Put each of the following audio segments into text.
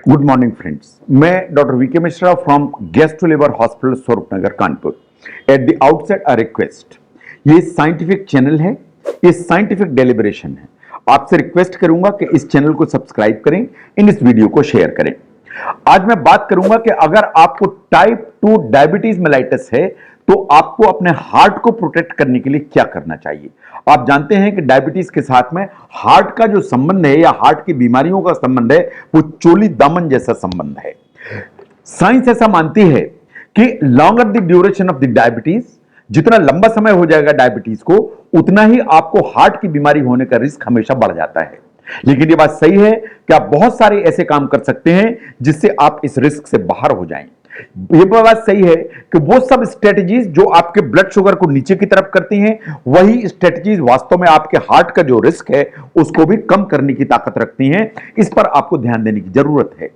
Good morning friends, मैं doctor V K Mishra from gastro liver hospital Swaroopnagar Kanpur. At the outset a request, ये scientific channel है, ये scientific deliberation है। आपसे रिक्वेस्ट करूंगा कि इस चैनल को सब्सक्राइब करें, इन इस वीडियो को शेयर करें। आज मैं बात करूंगा कि अगर आपको टाइप 2 डायबिटीज मेलाइटिस है तो आपको अपने हार्ट को प्रोटेक्ट करने के लिए क्या करना चाहिए। आप जानते हैं कि डायबिटीज के साथ में हार्ट का जो संबंध है या हार्ट की बीमारियों का संबंध है वो चोली दामन जैसा संबंध है। साइंस ऐसा मानती है कि longer the duration of the diabetes, जितना लंबा समय हो जाएगा डायबिटीज को, उतना ही आपको हार्ट की बीमारी होने का रिस्क हमेशा बढ़ जाता है। लेकिन ये बात सही है कि आप बहुत सारे ऐसे काम कर सकते हैं जिससे आप इस रिस्क से बाहर हो जाएं। ये बात सही है कि वो सब स्ट्रेटजीज जो आपके ब्लड शुगर को नीचे की तरफ करती हैं, वही स्ट्रेटजीज वास्तव में आपके हार्ट का जो रिस्क है उसको भी कम करने की ताकत रखती हैं। इस पर आपको ध्यान देने की जरूरत है।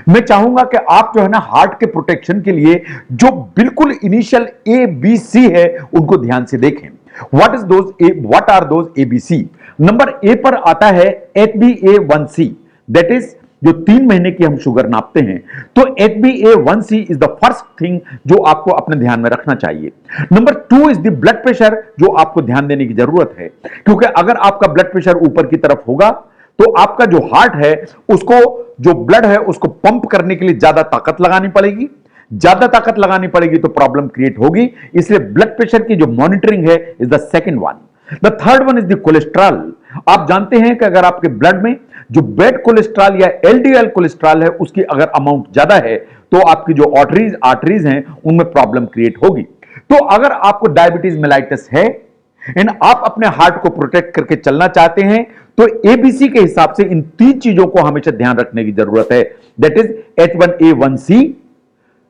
मैं चाहूंगा कि आप जो है ना, हार्ट के प्रोटेक्शन के लिए जो बिल्कुल इनिशियल ABC है उनको ध्यान से देखें। What are those ABC? Number A पर आता है HbA1c, दैट इज जो 3 महीने की हम शुगर नापते हैं। तो HbA1c is the first thing जो आपको अपने ध्यान में रखना चाहिए। Number 2 is the blood pressure, जो आपको ध्यान देने की जरूरत है, क्योंकि अगर आपका ब्लड प्रेशर ऊपर की तरफ होगा तो आपका जो हार्ट है उसको, जो ब्लड है उसको पंप करने के लिए ज्यादा ताकत लगानी पड़ेगी। ज्यादा ताकत लगानी पड़ेगी तो प्रॉब्लम क्रिएट होगी। इसलिए ब्लड प्रेशर की जो मॉनिटरिंग है is the second one. The third one is the cholesterol. आप जानते हैं कि अगर आपके ब्लड में जो बैड कोलेस्ट्रॉल या LDL कोलेस्ट्रॉल है उसकी अगर अमाउंट ज्यादा है तो आपकी जो आर्टरीज हैं उनमें प्रॉब्लम क्रिएट होगी। तो अगर आपको डायबिटीज मेलाइटिस है एंड आप अपने हार्ट को प्रोटेक्ट करके चलना चाहते हैं तो ABC के हिसाब से इन 3 चीजों को हमेशा ध्यान रखने की जरूरत है। That is H1A1c,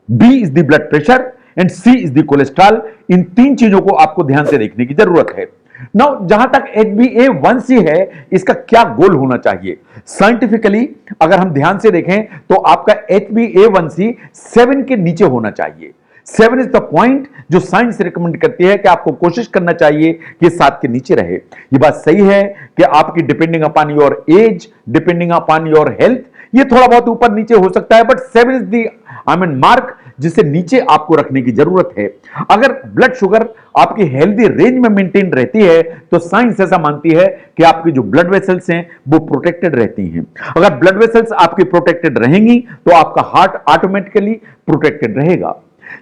B is the blood pressure and C is the cholesterol. इन 3 चीजों को आपको ध्यान से देखने की जरूरत है। नाउ जहां तक HbA1c है, इसका क्या गोल होना चाहिए साइंटिफिकली अगर हम ध्यान से देखें तो आपका HbA1c 7 के नीचे होना चाहिए। 7 इज द पॉइंट जो साइंस रिकमेंड करती है कि आपको कोशिश करना चाहिए कि 7 के नीचे रहे। ये बात सही है कि आपकी depending upon your age, depending upon your health, ये थोड़ा बहुत ऊपर नीचे हो सकता है, बट 7 इज द मार्क जिसे नीचे आपको रखने की जरूरत है। अगर ब्लड शुगर आपकी हेल्दी रेंज में मेंटेन रहती है तो साइंस ऐसा मानती है कि आपकी जो ब्लड वेसल्स हैं वो प्रोटेक्टेड रहती हैं। अगर ब्लड वेसल्स आपकी प्रोटेक्टेड रहेंगी तो आपका हार्ट ऑटोमेटिकली प्रोटेक्टेड रहेगा।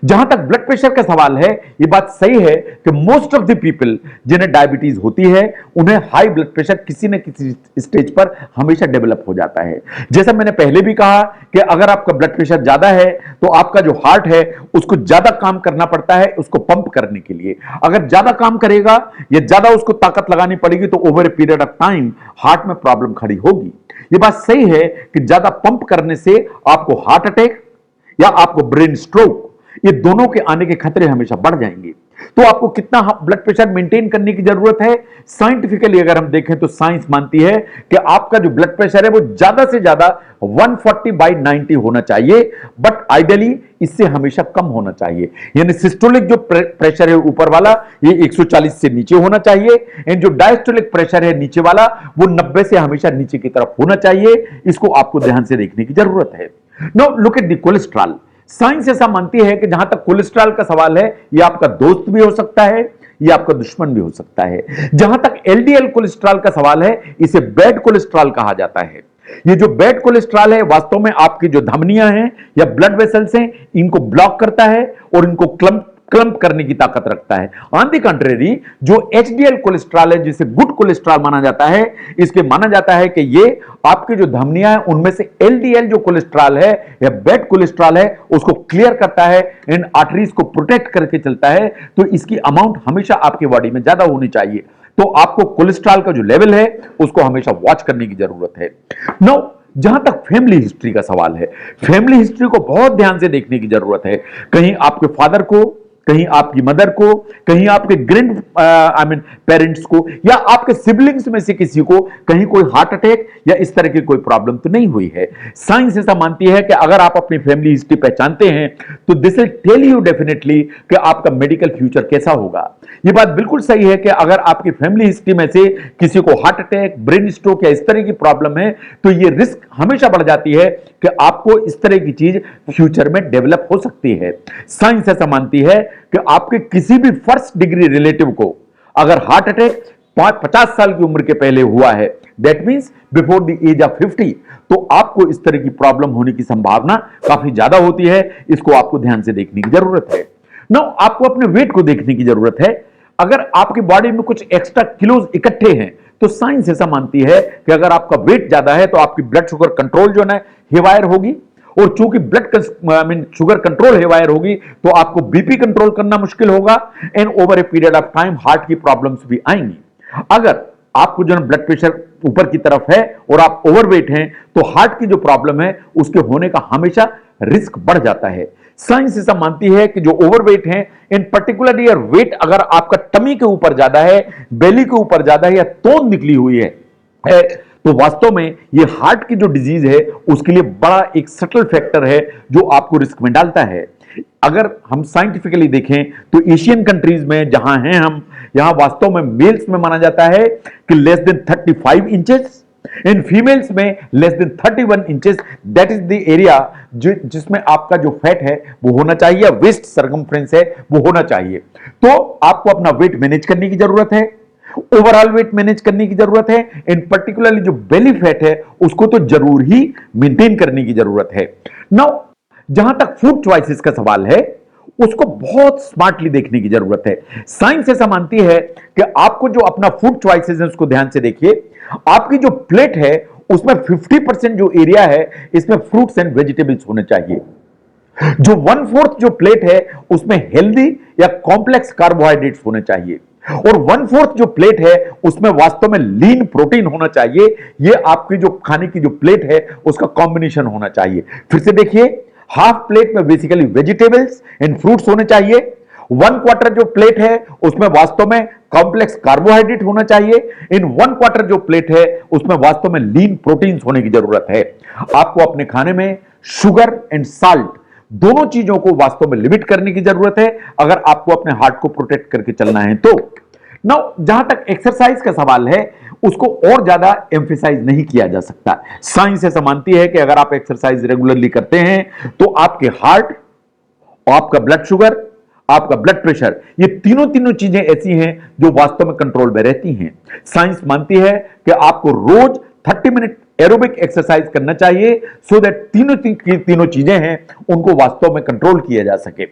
जहां तक ब्लड प्रेशर का सवाल है, यह बात सही है कि मोस्ट ऑफ द पीपल जिन्हें डायबिटीज होती है उन्हें हाई ब्लड प्रेशर किसी न किसी स्टेज पर हमेशा डेवलप हो जाता है। जैसा मैंने पहले भी कहा कि अगर आपका ब्लड प्रेशर ज्यादा है तो आपका जो हार्ट है उसको ज्यादा काम करना पड़ता है उसको पंप करने के लिए। अगर ज्यादा काम करेगा या ज्यादा उसको ताकत लगानी पड़ेगी तो over a period of time heart में प्रॉब्लम खड़ी होगी। यह बात सही है कि ज्यादा पंप करने से आपको हार्ट अटैक या आपको ब्रेन स्ट्रोक, ये दोनों के आने के खतरे हमेशा बढ़ जाएंगे। तो आपको कितना ब्लड प्रेशर मेंटेन करने की जरूरत है, साइंटिफिकली अगर हम देखें तो साइंस मानती है कि आपका जो ब्लड प्रेशर है वो ज्यादा से ज्यादा 140/90 होना चाहिए, बट आइडियली इससे हमेशा कम होना चाहिए। यानी सिस्टोलिक जो प्रेशर है ऊपर वाला ये 140 से नीचे होना चाहिए एंड जो डायस्टोलिक प्रेशर है नीचे वाला वो 90 से हमेशा नीचे की तरफ होना चाहिए। इसको आपको ध्यान से देखने की जरूरत है। Now look at the cholesterol. Science ऐसा मानती है कि जहां तक कोलेस्ट्रॉल का सवाल है, यह आपका दोस्त भी हो सकता है, यह आपका दुश्मन भी हो सकता है। जहां तक LDL कोलेस्ट्रॉल का सवाल है, इसे बैड कोलेस्ट्रॉल कहा जाता है। ये जो बैड कोलेस्ट्रॉल है वास्तव में आपकी जो धमनियां हैं या ब्लड वेसल्स हैं इनको ब्लॉक करता है और इनको क्लम्प करने की ताकत रखता है। ऑन द कंट्रेरी जो HDL कोलेस्ट्रॉल है जिसे गुड कोलेस्ट्रॉल माना जाता है, इसके माना जाता है कि ये आपकी जो धमनियां हैं उनमें से LDL जो कोलेस्ट्रॉल है या बैड कोलेस्ट्रॉल है उसको क्लियर करता है एंड आर्टरीज को प्रोटेक्ट करके चलता है। तो इसकी अमाउंट हमेशा आपकी बॉडी में ज्यादा होनी चाहिए। तो आपको कोलेस्ट्रॉल का जो लेवल है उसको हमेशा वॉच करने की जरूरत है। नो, जहां तक फैमिली हिस्ट्री का सवाल है, फैमिली हिस्ट्री को बहुत ध्यान से देखने की जरूरत है। कहीं आपके फादर को कहीं आपकी मदर को, कहीं आपके ग्रैंड पेरेंट्स को, या आपके सिबलिंग्स में से किसी को कहीं कोई हार्ट अटैक या इस तरह की कोई प्रॉब्लम तो नहीं हुई है। साइंस ऐसा मानती है कि अगर आप अपनी फैमिली हिस्ट्री पहचानते हैं तो this will tell you definitely कि आपका मेडिकल फ्यूचर कैसा होगा। यह बात बिल्कुल सही है कि अगर आपकी फैमिली हिस्ट्री में से किसी को हार्ट अटैक, ब्रेन स्ट्रोक या इस तरह की प्रॉब्लम है तो यह रिस्क हमेशा बढ़ जाती है कि आपको इस तरह की चीज फ्यूचर में डेवलप हो सकती है। साइंस ऐसा मानती है कि आपके किसी भी फर्स्ट डिग्री रिलेटिव को अगर हार्ट अटैक 50 साल की उम्र के पहले हुआ है, that means before the age of 50, तो आपको इस तरह की प्रॉब्लम होने की संभावना काफी ज्यादा होती है। इसको आपको ध्यान से देखने की जरूरत है। नो, आपको अपने वेट को देखने की जरूरत है। अगर आपकी बॉडी में कुछ एक्स्ट्रा किलोज इकट्ठे हैं तो साइंस ऐसा मानती है कि अगर आपका वेट ज्यादा है तो आपकी ब्लड शुगर कंट्रोल जो है हेवायर होगी, और चूंकि ब्लड शुगर कंट्रोल हेवायर होगी तो आपको बीपी कंट्रोल करना मुश्किल होगा, and over a period of time heart की प्रॉब्लम्स भी आएंगी। अगर आपको जो ब्लड प्रेशर ऊपर की तरफ है और आप ओवरवेट हैं तो हार्ट की जो प्रॉब्लम है उसके होने का हमेशा रिस्क बढ़ जाता है। साइंस ऐसा मानती है कि जो ओवरवेट हैं, इन पर्टिकुलर ईयर वेट अगर आपका टमी के ऊपर ज्यादा है, बेली के ऊपर ज्यादा है या तोंद निकली हुई है तो वास्तव में ये हार्ट की जो डिजीज है उसके लिए बड़ा एक सटल फैक्टर है जो आपको रिस्क में डालता है। अगर हम साइंटिफिकली देखें तो एशियन कंट्रीज में जहां हैं हम, यहां वास्तव में मेल्स में माना जाता है कि less than 35 inches, in females में less than 31 inches, that is the area जिसमें आपका जो फैट है वो होना चाहिए, वेस्ट सरकमफ्रेंस है वो होना चाहिए। तो आपको अपना वेट मैनेज करने की जरूरत है, ओवरऑल वेट मैनेज करने की जरूरत है, इन पर्टिकुलरली जो बेली फैट है उसको तो जरूर ही मेंटेन करने की जरूरत है। नाउ जहां तक फूड चॉइसेस का सवाल है उसको बहुत स्मार्टली देखने की जरूरत है। साइंस ऐसा मानती है कि आपको जो अपना फूड चॉइसेस है उसको ध्यान से देखिए। आपकी जो प्लेट है उसमें 50% जो एरिया है इसमें फ्रूट्स एंड वेजिटेबल्स होने चाहिए। जो 1/4 जो प्लेट है उसमें हेल्दी या कॉम्प्लेक्स कार्बोहाइड्रेट्स होने चाहिए, और 1/4 जो प्लेट है उसमें वास्तव में लीन प्रोटीन होना चाहिए। ये आपकी जो खाने की जो प्लेट है उसका कॉम्बिनेशन होना चाहिए। फिर से देखिए, हाफ प्लेट में बेसिकली वेजिटेबल्स एंड फ्रूट्स होने चाहिए, 1/4 जो प्लेट है उसमें वास्तव में कॉम्प्लेक्स कार्बोहाइड्रेट होना चाहिए, इन 1/4 जो प्लेट है उसमें वास्तव में लीन प्रोटीन्स होने की जरूरत है। आपको अपने खाने में शुगर एंड साल्ट दोनों चीजों को वास्तव में लिमिट करने की जरूरत है अगर आपको अपने हार्ट को प्रोटेक्ट करके चलना है तो। नाउ जहां तक एक्सरसाइज का सवाल है उसको और ज्यादा एम्फेसाइज नहीं किया जा सकता। साइंस ऐसा मानती है कि अगर आप एक्सरसाइज रेगुलरली करते हैं तो आपके हार्ट, आपका ब्लड शुगर, आपका ब्लड प्रेशर, ये तीनों चीजें ऐसी हैं जो वास्तव में कंट्रोल में रहती हैं। साइंस मानती है कि आपको रोज 30 मिनट एरोबिक एक्सरसाइज करना चाहिए सो दैट तीनों चीजें हैं उनको वास्तव में कंट्रोल किया जा सके।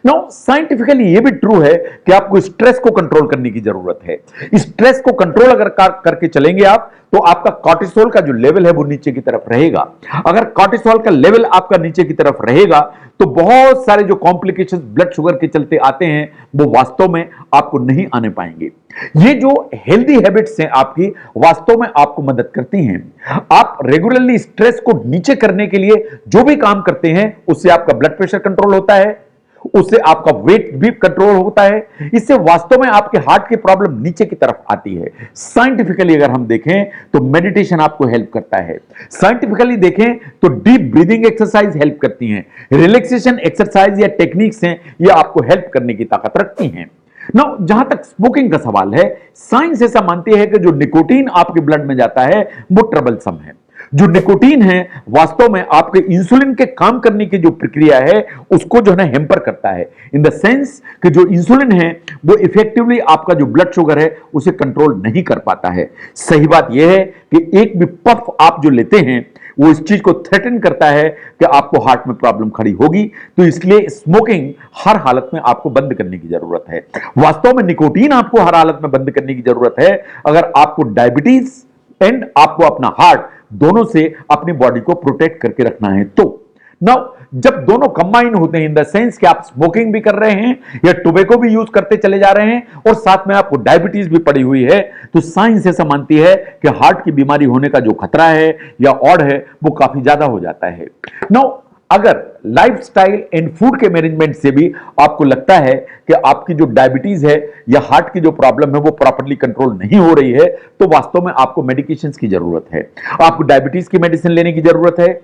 नाउ साइंटिफिकली ये भी ट्रू है कि आपको स्ट्रेस को कंट्रोल करने की जरूरत है। स्ट्रेस को कंट्रोल अगर करके चलेंगे आप तो आपका कॉर्टिसोल का जो लेवल है वो नीचे की तरफ रहेगा। अगर कॉर्टिसोल का लेवल आपका नीचे की तरफ रहेगा तो बहुत सारे जो कॉम्प्लिकेशंस ब्लड शुगर के चलते आते हैं वो वास्तव में आपको नहीं आने पाएंगे। ये जो हेल्दी हैबिट्स हैं आपकी वास्तव में आपको मदद करती हैं। आप रेगुलरली स्ट्रेस को नीचे करने के लिए जो भी काम करते हैं उससे आपका ब्लड प्रेशर कंट्रोल होता है, उससे आपका वेट भी कंट्रोल होता है, इससे वास्तव में आपके हार्ट की प्रॉब्लम नीचे की तरफ आती है। साइंटिफिकली अगर हम देखें तो मेडिटेशन आपको हेल्प करता है। साइंटिफिकली देखें तो डीप ब्रीदिंग एक्सरसाइज हेल्प करती हैं, रिलैक्सेशन एक्सरसाइज या टेक्निक्स हैं ये आपको हेल्प करने की ताकत रखती हैं। नाउ जहां तक स्मोकिंग का सवाल है, साइंस ऐसा मानती है कि जो निकोटीन आपके ब्लड में जाता है वो ट्रबलसम है। जो निकोटीन है वास्तव में आपके इंसुलिन के काम करने की जो प्रक्रिया है उसको जो है हेम्पर करता है, इन द सेंस कि जो इंसुलिन है वो इफेक्टिवली आपका जो ब्लड शुगर है उसे कंट्रोल नहीं कर पाता है। सही बात यह है कि एक भी पफ आप जो लेते हैं वो इस चीज को थ्रेटन करता है कि आपको हार्ट में प्रॉब्लम खड़ी होगी, तो इसलिए स्मोकिंग हर हालत में आपको बंद करने की जरूरत है। वास्तव में निकोटीन आपको हर हालत में बंद करने की जरूरत है अगर आपको डायबिटीज एंड आपको अपना हार्ट दोनों से अपनी बॉडी को प्रोटेक्ट करके रखना है तो। नाउ जब दोनों कंबाइन होते हैं इन द सेंस कि आप स्मोकिंग भी कर रहे हैं या टोबैको भी यूज करते चले जा रहे हैं और साथ में आपको डायबिटीज भी पड़ी हुई है, तो साइंस ऐसा मानती है कि हार्ट की बीमारी होने का जो खतरा है या ऑड है वो काफी ज्यादा हो जाता है। नाउ अगर लाइफस्टाइल एंड फूड के मैनेजमेंट से भी आपको लगता है कि आपकी जो डायबिटीज है या हार्ट की जो प्रॉब्लम है वो प्रॉपर्ली कंट्रोल नहीं हो रही है, तो वास्तव में आपको मेडिकेशंस की जरूरत है। आपको डायबिटीज की मेडिसिन लेने की जरूरत है,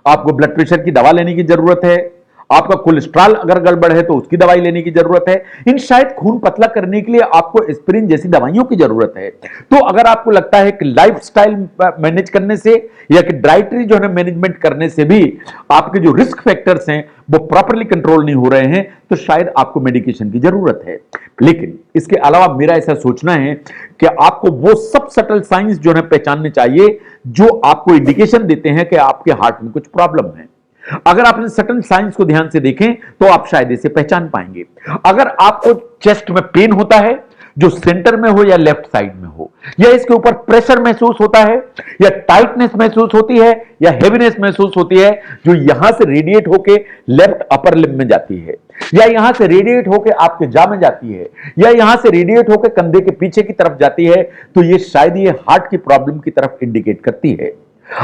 आपको ब्लड प्रेशर की दवा लेने की जरूरत है, आपका कोलेस्ट्रॉल अगर गड़बड़ है तो उसकी दवाई लेने की जरूरत है, इन शायद खून पतला करने के लिए आपको एस्पिरिन जैसी दवाइयों की जरूरत है। तो अगर आपको लगता है कि लाइफस्टाइल मैनेज करने से या कि डाइटरी जो है मैनेजमेंट करने से भी आपके जो रिस्क फैक्टर्स हैं वो प्रॉपर्ली कंट्रोल नहीं हो रहे हैं, तो शायद आपको मेडिकेशन की जरूरत है। लेकिन इसके अलावा मेरा ऐसा सोचना है कि आपको वो सब सटल साइंस जो है पहचानने चाहिए जो आपको इंडिकेशन देते हैं कि आपके हार्ट में कुछ प्रॉब्लम है। अगर आप इन सटल साइंस को ध्यान से देखें तो आप शायद इसे पहचान पाएंगे। अगर आपको चेस्ट में पेन होता है जो सेंटर में हो या लेफ्ट साइड में हो, या इसके ऊपर प्रेशर महसूस होता है, या टाइटनेस महसूस होती है, या हेवीनेस महसूस होती है जो यहां से रेडिएट होके लेफ्ट अपर लिम्ब में जाती है, या यहां से रेडिएट होके आपके जा में जाती है, या यहां से रेडिएट होके कंधे के पीछे की तरफ जाती है, तो ये शायद ये हार्ट की प्रॉब्लम की तरफ इंडिकेट करती है।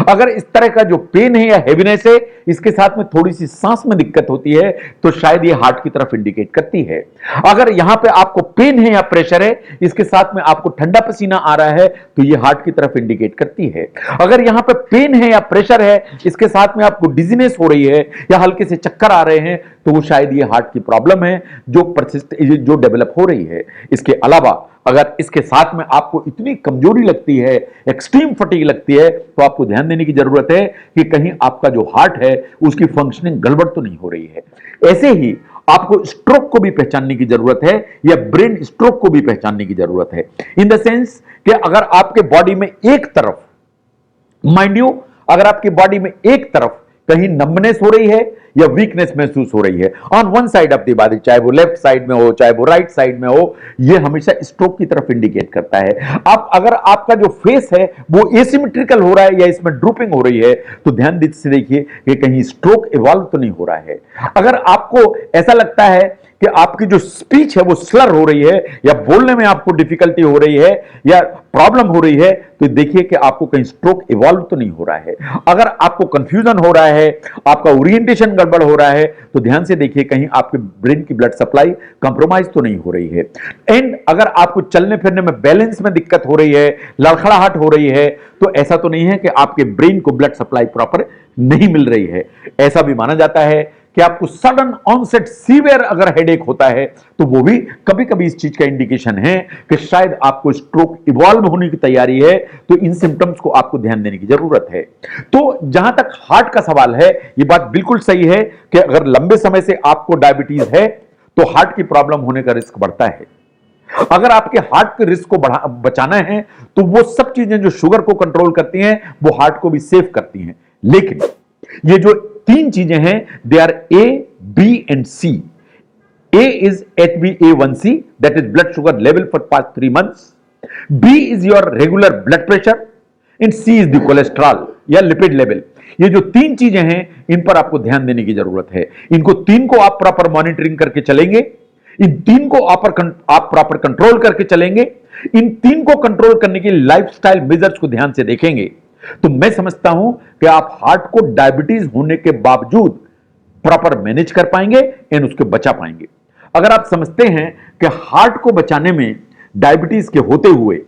अगर इस तरह का जो पेन है या हेवीनेस है इसके साथ में थोड़ी सी सांस में दिक्कत होती है, तो शायद ये हार्ट की तरफ इंडिकेट करती है। अगर यहां पे आपको पेन है या प्रेशर है, इसके साथ में आपको ठंडा पसीना आ रहा है, तो ये हार्ट की तरफ इंडिकेट करती है। अगर यहां पे पेन है या प्रेशर है, इसके साथ में आपको डिजीनेस हो रही है या हल्के से चक्कर आ रहे हैं, तो वो शायद ये हार्ट की प्रॉब्लम है जो डेवलप हो रही है। इसके अलावा अगर इसके साथ में आपको इतनी कमजोरी लगती है, एक्सट्रीम फटीग लगती है, तो आपको ध्यान देने की जरूरत है कि कहीं आपका जो हार्ट है उसकी फंक्शनिंग गड़बड़ तो नहीं हो रही है। ऐसे ही आपको स्ट्रोक को भी पहचानने की जरूरत है या ब्रेन स्ट्रोक को भी पहचानने की जरूरत है, इन द सेंस कि अगर आपके बॉडी में एक तरफ, माइंड यू, अगर आपकी बॉडी में एक तरफ कहीं नंबनेस हो रही है या वीकनेस महसूस हो रही है on one side of the body, चाहे वो लेफ्ट साइड में हो चाहे वो राइट साइड में हो, ये हमेशा स्ट्रोक की तरफ इंडिकेट करता है। आप अगर आपका जो फेस है वो एसिमेट्रिकल हो रहा है या इसमें ड्रूपिंग हो रही है, तो ध्यान से देखिए कि कहीं स्ट्रोक इवॉल्व तो नहीं हो रहा है। अगर आपको ऐसा लगता है कि आपकी जो स्पीच है वो स्लर हो रही है या बोलने में आपको डिफिकल्टी हो रही है या प्रॉब्लम हो रही है, तो देखिए कि आपको कहीं स्ट्रोक इवॉल्व तो नहीं हो रहा है। अगर आपको कंफ्यूजन हो रहा है, आपका ओरिएंटेशन गड़बड़ हो रहा है, तो ध्यान से देखिए कहीं आपके ब्रेन की ब्लड सप्लाई कंप्रोमाइज तो नहीं हो रही है। एंड अगर आपको चलने फिरने में बैलेंस में दिक्कत हो रही है, लड़खड़ाहट हो रही है, तो ऐसा तो नहीं है कि आपके ब्रेन को ब्लड सप्लाई प्रॉपर नहीं मिल रही है। ऐसा भी माना जाता है कि आपको सडन ऑनसेट सीवियर अगर हेडेक होता है, तो वो भी कभी कभी इस चीज का इंडिकेशन है कि शायद आपको स्ट्रोक इवॉल्व होने की तैयारी है। तो इन सिम्टम्स को आपको ध्यान देने की जरूरत है। तो जहां तक हार्ट का सवाल है, ये बात बिल्कुल सही है कि अगर लंबे समय से आपको डायबिटीज है तो हार्ट की प्रॉब्लम होने का रिस्क बढ़ता है। अगर आपके हार्ट के रिस्क को बचाना है तो वो सब चीजें जो शुगर को कंट्रोल करती हैं वो हार्ट को भी सेफ करती हैं। लेकिन ये जो तीन चीजें हैं, they are A, B and C. A is HbA1c, that is blood sugar level for past 3 months. B is your regular blood pressure and C is the cholesterol या लिपिड लेवल। ये जो तीन चीजें हैं इन पर आपको ध्यान देने की जरूरत है। इनको तीन को आप प्रॉपर मॉनिटरिंग करके चलेंगे, इन तीन को आप प्रॉपर कंट्रोल करके चलेंगे, इन तीन को कंट्रोल करने के लाइफस्टाइल मेजर्स को ध्यान से देखेंगे, तो मैं समझता हूं कि आप हार्ट को डायबिटीज होने के बावजूद प्रॉपर मैनेज कर पाएंगे एंड उसके बचा पाएंगे। अगर आप समझते हैं कि हार्ट को बचाने में डायबिटीज के होते हुए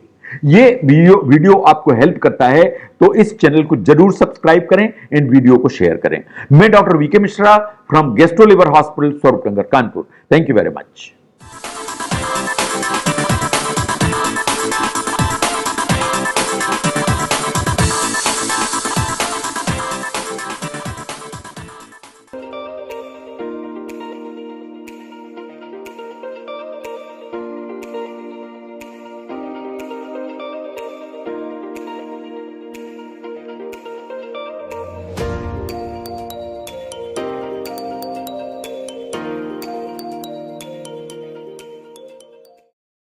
ये वीडियो आपको हेल्प करता है, तो इस चैनल को जरूर सब्सक्राइब करें एंड वीडियो को शेयर करें। मैं doctor V K Mishra from gastro liver hospital, Swaroopnagar, Kanpur. Thank you very much.